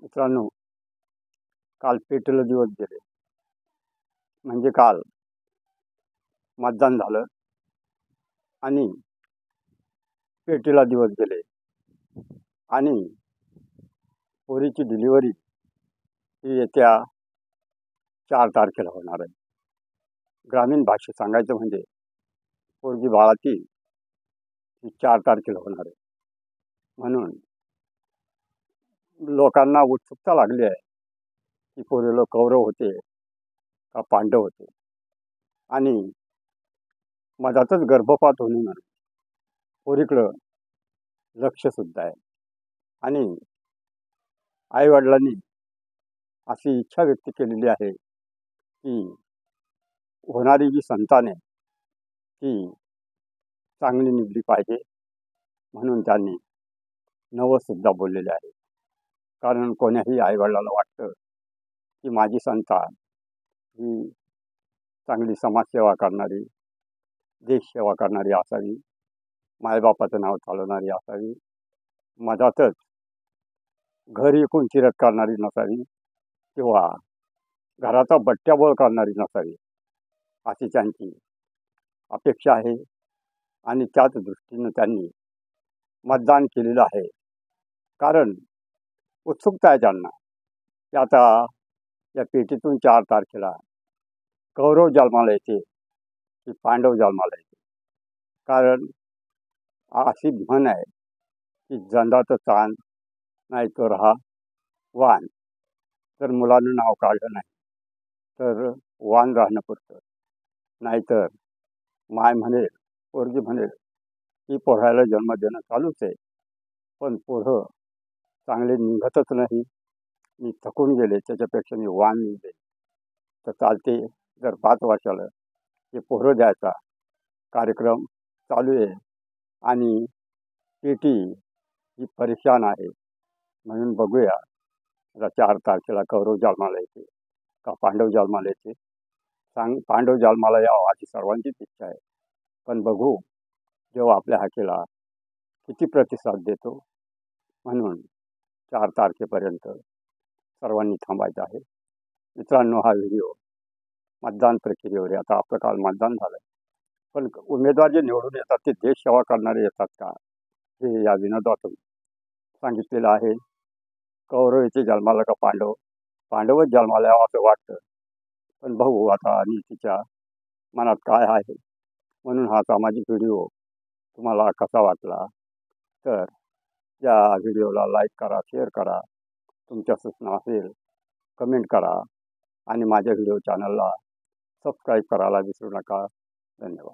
मित्रांनो, काल पेटलं दिवस गेले. म्हणजे काल मतदान झालं आणि पेटीला दिवस गेले आणि पोरीची डिलिव्हरी ही येत्या 4 तारखेला होणार आहे. ग्रामीण भाषेत सांगायचं म्हणजे पोरगी बाळाची ही 4 तारखेला होणार आहे. म्हणून लोकांना उत्सुकता लागली आहे की पोरीला कौरव होते का पांडव होते. आणि मधातच गर्भपात होणे म्हणून पोरीकडं लक्षसुद्धा आहे. आणि आईवडिलांनी अशी इच्छा व्यक्त केलेली आहे की होणारी जी संतान आहे ती चांगली निघली पाहिजे, म्हणून त्यांनी नवससुद्धा बोललेले आहे. कारण कोण्याही आईवडिलाला वाटतं की माझी संतान ही चांगली समाजसेवा करणारी, देशसेवा करणारी असावी, मायबापाचं नाव चालवणारी असावी, मधातच घर विकून चिरत करणारी नसावी किंवा घराचा बट्ट्याबोळ करणारी नसावी, अशी त्यांची अपेक्षा आहे. आणि त्याच दृष्टीनं त्यांनी मतदान केलेलं आहे. कारण उत्सुकता आहे त्यांना की आता या पेटीतून 4 तारखेला कौरव जन्माला येते की पांडव जन्माला येते. कारण अशी म्हण आहे की जंदाचं चांद नाही तर हा वान. तर मुलानं नाव काढलं नाही तर वान राहणं पुरतं, नाहीतर माय म्हणेल, पोरगी म्हणेल की पोरायला जन्म देणं चालूच आहे, पण पोरं चांगले निघतच नाही, मी थकून गेले, त्याच्यापेक्षा मी वान निघले तर चालते. जर 5 वर्षाला हे पोरं द्यायचा कार्यक्रम चालू आहे आणि पेटी ही परेशान आहे. म्हणून बघूया आता 4 तारखेला कौरव जन्माला येते का पांडव जन्माला येते. पांडव जन्माला यावं अशी सर्वांचीच इच्छा आहे, पण बघू जेव्हा आपल्या हाकेला किती प्रतिसाद देतो. म्हणून 4 तारखेपर्यंत सर्वांनी थांबायचं आहे. मित्रांनो, हा व्हिडिओ मतदान प्रक्रियेवर आहे. आता आपलं काल मतदान झालं, पण उमेदवार जे निवडून येतात ते देशसेवा करणारे येतात का, हे या विनोदातून सांगितलेलं आहे. कौरव येते जन्माला का पांडव, पांडवच जन्माला यावं असं वाटतं, पण बघू आता नीतीच्या मनात काय आहे. म्हणून हा सामाजिक व्हिडिओ तुम्हाला कसा वाटला तर या व्हिडिओला लाईक करा, शेअर करा, तुमच्या सूचना असेल कमेंट करा आणि माझ्या व्हिडिओ चॅनलला सबस्क्राईब करायला विसरू नका. धन्यवाद.